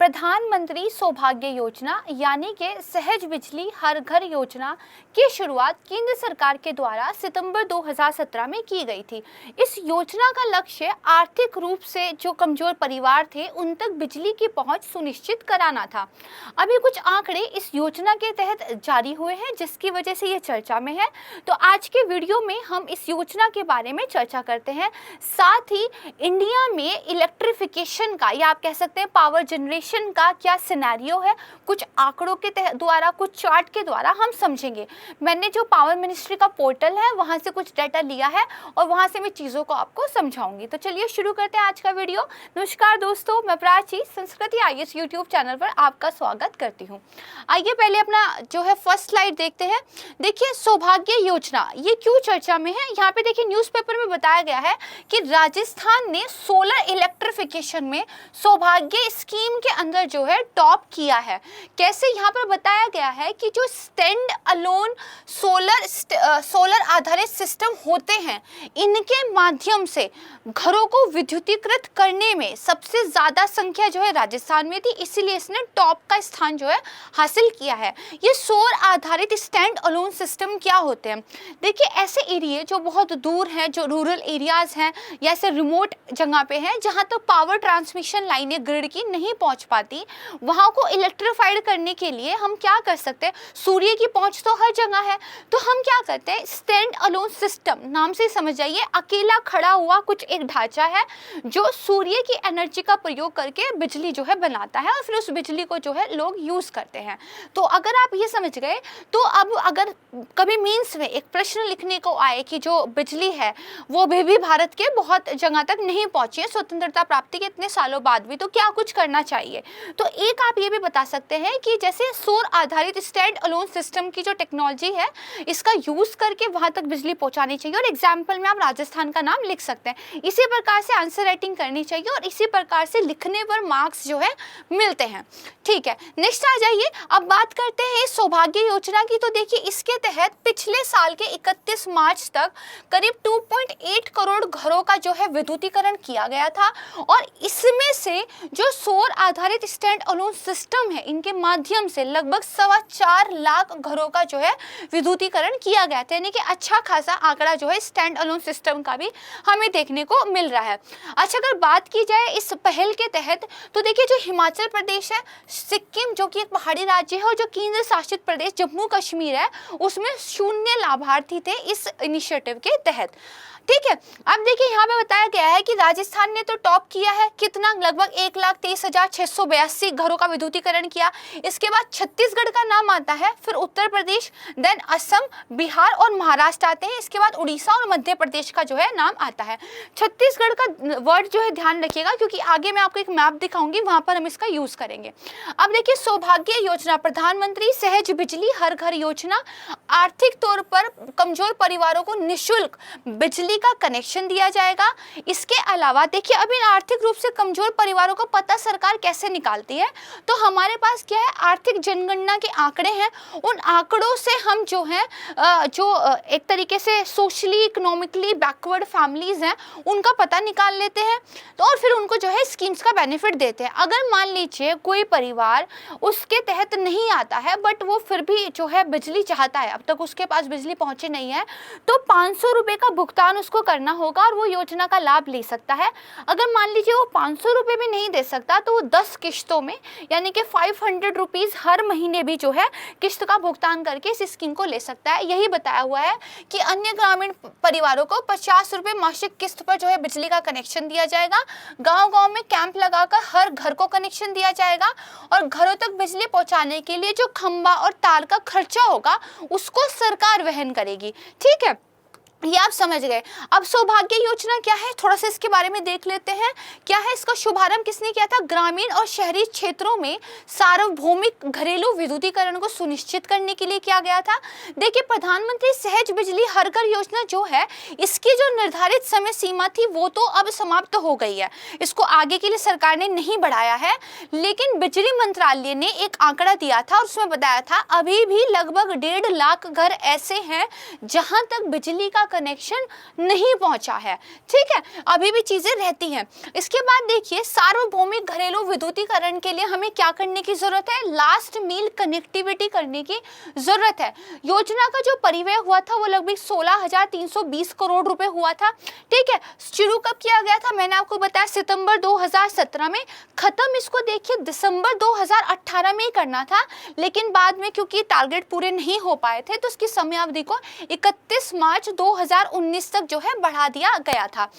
प्रधानमंत्री सौभाग्य योजना यानी कि सहज बिजली हर घर योजना की शुरुआत केंद्र सरकार के द्वारा सितंबर 2017 में की गई थी। इस योजना का लक्ष्य आर्थिक रूप से जो कमजोर परिवार थे उन तक बिजली की पहुंच सुनिश्चित कराना था। अभी कुछ आंकड़े इस योजना के तहत जारी हुए हैं जिसकी वजह से ये चर्चा में है। तो आज के वीडियो में हम इस योजना के बारे में चर्चा करते हैं। साथ ही इंडिया में इलेक्ट्रिफिकेशन का या आप कह सकते हैं पावर जनरेशन का क्या सिनेरियो है, कुछ आंकड़ों के द्वारा, कुछ चार्ट के द्वारा हम समझेंगे। मैंने जो पावर मिनिस्ट्री का पोर्टल है वहां से कुछ डाटा लिया है और वहां से मैं चीज़ों को आपको समझाऊंगी। तो चलिए शुरू करते हैं आज का वीडियो। नमस्कार दोस्तों, मैं प्राची संस्कृति आईएएस यूट्यूब चैनल पर आपका स्वागत करती हूँ। आइए पहले अपना जो है फर्स्ट स्लाइड देखते हैं। देखिए सौभाग्य योजना ये क्यों चर्चा में है। यहाँ पे देखिए न्यूज़पेपर में बताया गया है कि राजस्थान ने सोलर इलेक्ट्रिफिकेशन में सौभाग्य स्कीम के अंदर जो है टॉप किया है। कैसे, यहाँ पर बताया गया है कि जो स्टैंड अलोन सोलर आधारित सिस्टम होते हैं इनके माध्यम से घरों को विद्युतीकृत करने में सबसे ज्यादा संख्या जो है राजस्थान में थी, इसीलिए इसने टॉप का स्थान जो है हासिल किया है। ये सौर आधारित स्टैंड अलोन सिस्टम क्या होते हैं। देखिए ऐसे एरिया जो बहुत दूर हैं, जो रूरल एरियाज हैं या ऐसे रिमोट जगह पे हैं जहाँ तो पावर ट्रांसमिशन लाइनें ग्रिड की नहीं पहुँच पाती, वहाँ को इलेक्ट्रीफाइड करने के लिए हम क्या कर सकते हैं। सूर्य की पहुँच तो हर जगह है, तो हम क्या करते हैं स्टैंड अलोन सिस्टम नाम से समझ जाइए, अकेला खड़ा हुआ कुछ एक ढांचा है जो सूर्य की एनर्जी का प्रयोग करके बिजली जो है बनाता है और फिर उस बिजली को जो है लोग यूज करते हैं। तो अगर आप ये समझ गए तो अब अगर कभी मीन्स में एक प्रश्न लिखने को आए कि जो बिजली है वो भी भारत के बहुत जगह तक नहीं पहुंची है स्वतंत्रता प्राप्ति के इतने सालों बाद भी, तो क्या कुछ करना चाहिए। तो एक आप ये भी बता सकते हैं कि जैसे सौर आधारित स्टैंड अलोन सिस्टम की जो टेक्नोलॉजी है इसका यूज करके वहां तक बिजली पहुंचानी चाहिए और एग्जाम्पल में आप राजस्थान का नाम लिख सकते हैं। इसी प्रकार से आंसर राइटिंग करनी चाहिए और इसी प्रकार से लिखने पर मार्क्स जो है मिलते हैं। ठीक है, नेक्स्ट आ जाइए। अब बात करते हैं सौभाग्य योजना की। तो देखिए इसके तहत पिछले साल के 31 मार्च तक करीब 2.8 करोड़ घरों का जो है विद्युतीकरण किया गया था और इसमें से जो सौर आधारित स्टैंड अलोन सिस्टम है इनके माध्यम से लगभग 4.25 लाख घरों का जो है विद्युतीकरण किया गया था, यानी कि अच्छा खासा आंकड़ा जो है स्टैंड अलोन सिस्टम का भी हमें देखने को मिल रहा है। अच्छा, अगर बात की जाए इस पहल के तहत तो देखिए जो हिमाचल प्रदेश है, सिक्किम जो कि एक पहाड़ी राज्य है और जो केंद्र शासित प्रदेश जम्मू कश्मीर है उसमें 0 लाभार्थी थे इस इनिशिएटिव के तहत। ठीक है, अब देखिए यहाँ पे बताया गया है कि राजस्थान ने तो टॉप किया है, कितना, लगभग 1,23,682 घरों का विद्युतीकरण किया। इसके बाद छत्तीसगढ़ का नाम आता है, फिर उत्तर प्रदेश, देन असम, बिहार और महाराष्ट्र आते हैं। इसके बाद उड़ीसा और मध्य प्रदेश का जो है नाम आता है। छत्तीसगढ़ का वर्ड जो है ध्यान रखिएगा क्योंकि आगे मैं आपको एक मैप दिखाऊंगी, वहां पर हम इसका यूज करेंगे। अब देखिए सौभाग्य योजना, प्रधानमंत्री सहज बिजली हर घर योजना, आर्थिक तौर पर कमजोर परिवारों को निःशुल्क बिजली का कनेक्शन दिया जाएगा। इसके अलावा देखिए अभी आर्थिक रूप से कमजोर परिवारों को पता सरकार कैसे निकालती है, तो हमारे पास क्या है आर्थिक जनगणना के आंकड़े हैं। उन आंकड़ों से हम जो है एक तरीके से सोशली इकोनॉमिकली बैकवर्ड फैमिलीज हैं उनका पता निकाल लेते हैं, तो और फिर उनको जो है स्कीम्स का बेनिफिट देते हैं। अगर मान लीजिए कोई परिवार उसके तहत नहीं आता है बट वो फिर भी जो है बिजली चाहता है, अब तक उसके पास बिजली पहुंचे नहीं है, तो 500 रुपये का भुगतान उसको करना होगा और वो योजना का लाभ ले सकता है। अगर मान लीजिए वो 500 रुपये भी नहीं दे सकता तो वो 10 किश्तों में यानी कि 500 रुपीज़ हर महीने भी जो है किश्त का भुगतान करके इस स्कीम को ले सकता है। यही बताया हुआ है कि अन्य ग्रामीण परिवारों को 50 रुपये मासिक किस्त पर जो है बिजली का कनेक्शन दिया जाएगा। गाँव-गाँव में कैंप लगाकर हर घर को कनेक्शन दिया जाएगा और घरों तक बिजली पहुँचाने के लिए जो खंबा और तार का खर्चा होगा उसको सरकार वहन करेगी। ठीक है, ये आप समझ गए। अब सौभाग्य योजना क्या है, थोड़ा सा इसके बारे में देख लेते हैं। क्या है, इसका शुभारंभ किसने किया था। ग्रामीण और शहरी क्षेत्रों में सार्वभौमिक घरेलू विद्युतीकरण को सुनिश्चित करने के लिए किया गया था। देखिए प्रधानमंत्री सहज बिजली हर घर योजना जो है इसकी जो निर्धारित समय सीमा थी वो तो अब समाप्त हो गई है, इसको आगे के लिए सरकार ने नहीं बढ़ाया है, लेकिन बिजली मंत्रालय ने एक आंकड़ा दिया था और उसमें बताया था अभी भी लगभग 1.5 लाख घर ऐसे हैं जहां तक बिजली का कनेक्शन नहीं पहुंचा है। ठीक है, अभी भी चीजें रहती हैं। इसके बाद देखिए, सार्वभौमिक घरेलू विद्युतीकरण के लिए हमें क्या करने की जरूरत है? लास्ट मील कनेक्टिविटी करने की जरूरत है। योजना का जो परिव्यय हुआ था वो लगभग 16,320 करोड़ रुपए हुआ था। ठीक है, शुरू कब किया गया था? मैंने आपको बताया सितंबर 2017 में। खत्म इसको देखिए दिसंबर 2018 में ही करना था, लेकिन बाद में क्योंकि टारगेट पूरे नहीं हो पाए थे तो उसकी समयावधि को 31 मार्च 2019 तक जो है बढ़ा दिया गया था।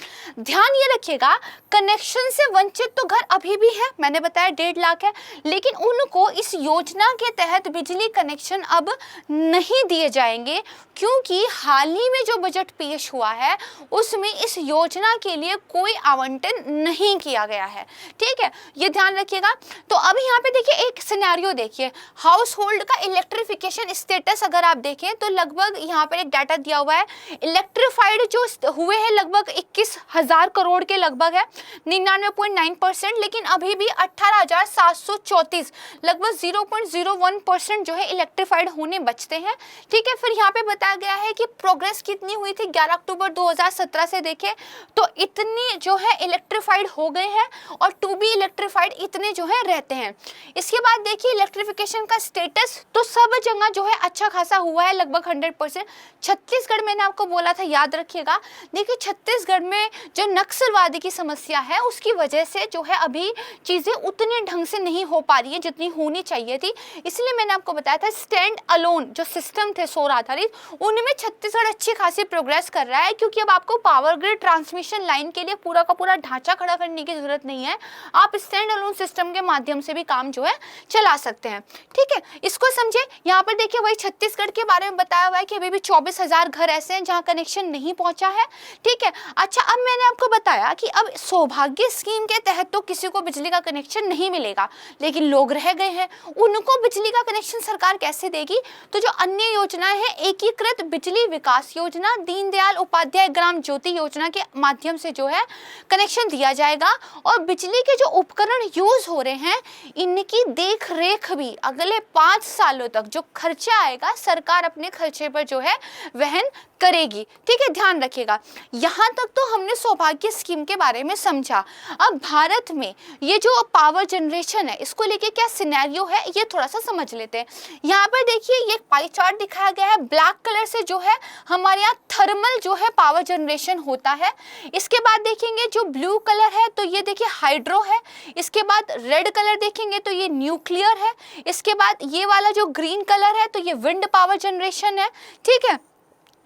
ध्यान ये रखिएगा, कनेक्शन से वंचित तो घर अभी भी है, मैंने बताया 1.5 लाख है, लेकिन उनको इस योजना के तहत बिजली कनेक्शन अब नहीं दिए जाएंगे, क्योंकि हाल ही में जो बजट पेश हुआ है उसमें इस योजना के लिए कोई आवंटन नहीं किया गया है। ठीक है, ये ध्यान रखिएगा। तो अब यहाँ पे देखिए एक सिनेरियो देखिए, हाउस होल्ड का इलेक्ट्रिफिकेशन स्टेटस अगर आप देखें तो लगभग यहाँ पर एक डाटा दिया हुआ है, इलेक्ट्रीफाइड जो हुए हैं लगभग 21,000 करोड़ के लगभग है, 99.9%, लेकिन अभी भी 18,734 लगभग 0.01% जो है इलेक्ट्रीफाइड होने बचते हैं। ठीक है, फिर यहाँ पे बताया गया है कि प्रोग्रेस कितनी हुई थी 11 अक्टूबर 2017 से देखें तो इतनी जो है इलेक्ट्रीफाइड हो गए हैं और टू बी इलेक्ट्रीफाइड इतने जो है रहते हैं। इसके बाद देखिए इलेक्ट्रिफिकेशन का स्टेटस तो सब जगह जो है अच्छा खासा हुआ है, लगभग 100%। छत्तीसगढ़ मैंने आपको बोला था, याद रखिएगा। देखिए छत्तीसगढ़ में जो नक्सलवादी की समस्या है उसकी वजह से जो है अभी चीजें उतने ढंग से नहीं हो पा रही है जितनी होनी चाहिए थी, इसलिए मैंने आपको बताया था स्टैंड अलोन जो सिस्टम थे सौर आधारित, उनमें छत्तीसगढ़ अच्छी खासी प्रोग्रेस कर रहा है, क्योंकि अब आपको पावर ग्रिड ट्रांसमिशन लाइन के लिए पूरा का पूरा ढांचा खड़ा करने की जरूरत नहीं है, आप स्टैंड अलोन सिस्टम के माध्यम से भी काम जो है चला सकते हैं। ठीक है, इसको समझे। यहाँ पर देखिए वही छत्तीसगढ़ के बारे में बताया हुआ है कि अभी भी 24,000 घर ऐसे हैं जहाँ कनेक्शन नहीं पहुंचा है। ठीक है, अच्छा अब मैंने आपको बताया कि अब सौभाग्य स्कीम के तहत तो किसी को बिजली का कनेक्शन नहीं मिलेगा, लेकिन लोग रह गए हैं, उनको बिजली का कनेक्शन सरकार कैसे देगी? तो जो अन्य योजनाएं हैं, एकीकृत बिजली विकास योजना, दीनदयाल उपाध्याय ग्राम ज्योति योजना के माध्यम से जो है कनेक्शन दिया जाएगा, और बिजली के जो उपकरण यूज हो रहे हैं इनकी देख रेख भी अगले 5 सालों तक जो खर्चा आएगा सरकार अपने खर्चे पर जो है वहन करेगी। ठीक है, ध्यान रखिएगा। यहाँ तक तो हमने सौभाग्य स्कीम के बारे में समझा। अब भारत में ये जो पावर जनरेशन है इसको लेके क्या सिनेरियो है ये थोड़ा सा समझ लेते हैं। यहाँ पर देखिए ये पाई चार्ट दिखाया गया है, ब्लैक कलर से जो है हमारे यहाँ थर्मल जो है पावर जनरेशन होता है। इसके बाद देखेंगे जो ब्लू कलर है तो ये देखिए हाइड्रो है। इसके बाद रेड कलर देखेंगे तो ये न्यूक्लियर है। इसके बाद ये वाला जो ग्रीन कलर है तो ये विंड पावर जनरेशन है। ठीक है,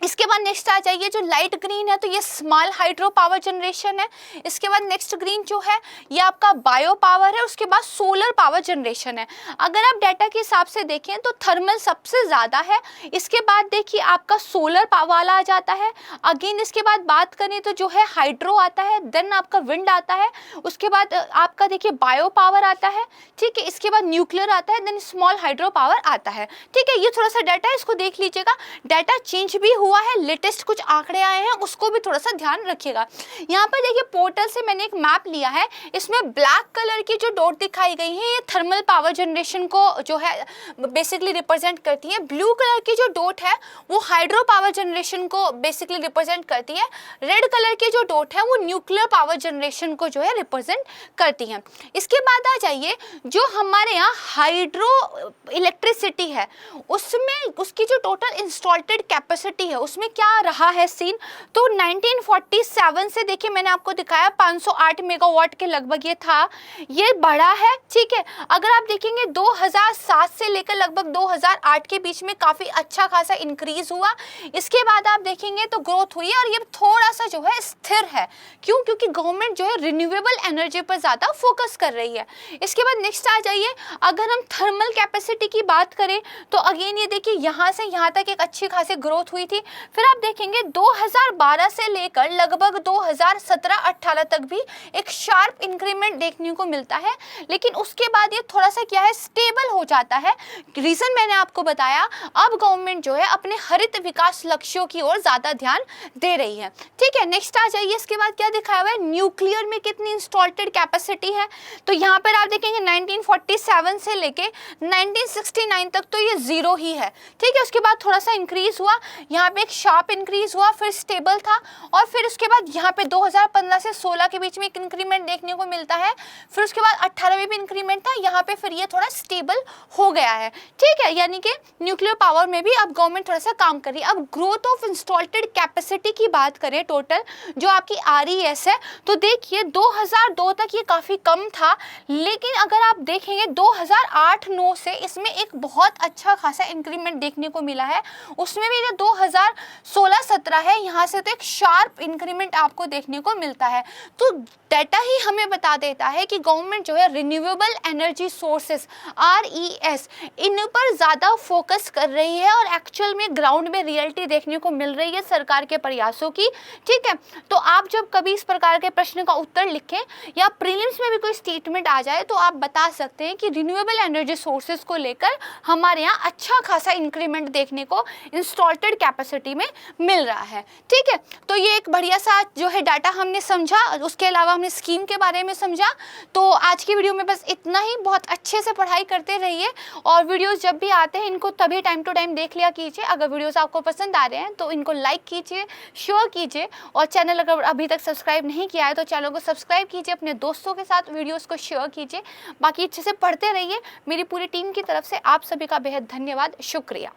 इसके बाद नेक्स्ट आ जाइए जो लाइट ग्रीन है तो ये स्मॉल हाइड्रो पावर जनरेशन है। इसके बाद नेक्स्ट ग्रीन जो है ये आपका बायो पावर है। उसके बाद सोलर पावर जनरेशन है। अगर आप डाटा के हिसाब से देखें तो थर्मल सबसे ज़्यादा है। इसके बाद देखिए आपका सोलर पावर वाला आ जाता है। अगेन इसके बाद बात करें तो जो है हाइड्रो आता है, देन आपका विंड आता है, उसके बाद आपका देखिए बायो पावर आता है। ठीक है, इसके बाद न्यूक्लियर आता है, देन स्मॉल हाइड्रो पावर आता है। ठीक है, ये थोड़ा सा डाटा है, इसको देख लीजिएगा। डाटा चेंज भी हुआ है, लेटेस्ट कुछ आंकड़े आए हैं उसको भी थोड़ा सा ध्यान रखिएगा। यहाँ पर देखिए पोर्टल से मैंने एक मैप लिया है, इसमें ब्लैक कलर की जो डॉट दिखाई गई है ये थर्मल पावर जनरेशन को जो है बेसिकली रिप्रेजेंट करती है। ब्लू कलर की जो डॉट है वो हाइड्रो पावर जनरेशन को बेसिकली रिप्रेजेंट करती है। रेड कलर की जो डॉट है वो न्यूक्लियर पावर जनरेशन को जो है रिप्रेजेंट करती है। इसके बाद आ जाइए जो हमारे यहाँ हाइड्रो इलेक्ट्रिसिटी है उसमें उसकी जो टोटल इंस्टॉल्टेड कैपेसिटी है उसमें क्या रहा है सीन। तो 1947 से देखिए मैंने आपको दिखाया 508 मेगावाट के लगभग ये था, ये बढ़ा है। ठीक है, अगर आप देखेंगे 2007 से लेकर लगभग 2008 के बीच में काफी अच्छा खासा इंक्रीज हुआ। इसके बाद आप देखेंगे तो ग्रोथ हुई है और ये थोड़ा सा जो है स्थिर है। क्यों? क्योंकि गवर्नमेंट जो है रिन्यूएबल एनर्जी पर ज्यादा फोकस कर रही है। इसके बाद नेक्स्ट आ जाइए, अगर हम थर्मल कैपेसिटी की बात करें तो अगेन ये देखिए यहाँ से यहाँ तक एक अच्छी खासी ग्रोथ हुई थी। फिर आप देखेंगे 2012 से लेकर लगभग 2017-18 तक भी एक शार्प इंक्रीमेंट देखने को मिलता है, लेकिन उसके बाद ये थोड़ा सा क्या है स्टेबल हो जाता है। रीजन मैंने आपको बताया, अब गवर्नमेंट जो है अपने हरित विकास लक्ष्यों की ओर ज्यादा ध्यान दे रही है। ठीक है, नेक्स्ट आ जाइए। इसके बाद क्या दिखाया हुआ है, न्यूक्लियर में कितनी इंस्टॉल्टेड कैपेसिटी है। तो यहाँ पर आप देखेंगे 1947 से लेके 1969 तक तो ये जीरो ही है। ठीक है, उसके बाद थोड़ा सा इंक्रीज हुआ। यहाँ मतलब एक शार्प इंक्रीज हुआ, फिर स्टेबल था, और फिर उसके बाद यहाँ पे 2015 से 16 के बीच में एक इंक्रीमेंट देखने को मिलता है, फिर उसके बाद 18 में भी इंक्रीमेंट था, यहाँ पे फिर ये थोड़ा स्टेबल हो गया है। ठीक है, यानी कि न्यूक्लियर पावर में भी अब गवर्नमेंट थोड़ा सा काम कर रही है। अब ग्रोथ ऑफ इंस्टॉल्ड कैपेसिटी की बात करें टोटल जो आपकी RES है, तो देखिए 2002 तक ये काफ़ी कम था, लेकिन अगर आप देखेंगे 2008-9 से इसमें एक बहुत अच्छा खासा इंक्रीमेंट देखने को मिला है। उसमें भी जो 2016-17 है, यहाँ से तो एक शार्प इंक्रीमेंट आपको देखने को मिलता है। तो डाटा ही हमें बता देता है कि गवर्नमेंट जो है रिन्यूएबल एनर्जी सोर्सेस RES इन पर ज़्यादा फोकस कर रही है, और एक्चुअल में ग्राउंड में रियलिटी देखने को मिल रही है सरकार के प्रयासों की। ठीक है, तो आप जब कभी इस प्रकार के प्रश्न का उत्तर लिखें या प्रीलिम्स में भी कोई स्टेटमेंट आ जाए, तो आप बता सकते हैं कि रिन्यूएबल एनर्जी सोर्सेज को लेकर हमारे यहाँ अच्छा खासा इंक्रीमेंट देखने को इंस्टॉल्ड कैपेसिटी में मिल रहा है। ठीक है, तो ये एक बढ़िया सा जो है डाटा हमने समझा, उसके अलावा हमने स्कीम के बारे में समझा। तो आज की वीडियो में बस इतना ही। बहुत अच्छे से पढ़ाई करते रहिए, और वीडियोस जब भी आते हैं इनको तभी टाइम टू टाइम देख लिया कीजिए। अगर वीडियोस आपको पसंद आ रहे हैं तो इनको लाइक कीजिए, शेयर कीजिए, और चैनल अगर अभी तक सब्सक्राइब नहीं किया है तो चैनल को सब्सक्राइब कीजिए, अपने दोस्तों के साथ वीडियोस को शेयर कीजिए। बाकी अच्छे से पढ़ते रहिए। मेरी पूरी टीम की तरफ से आप सभी का बेहद धन्यवाद, शुक्रिया।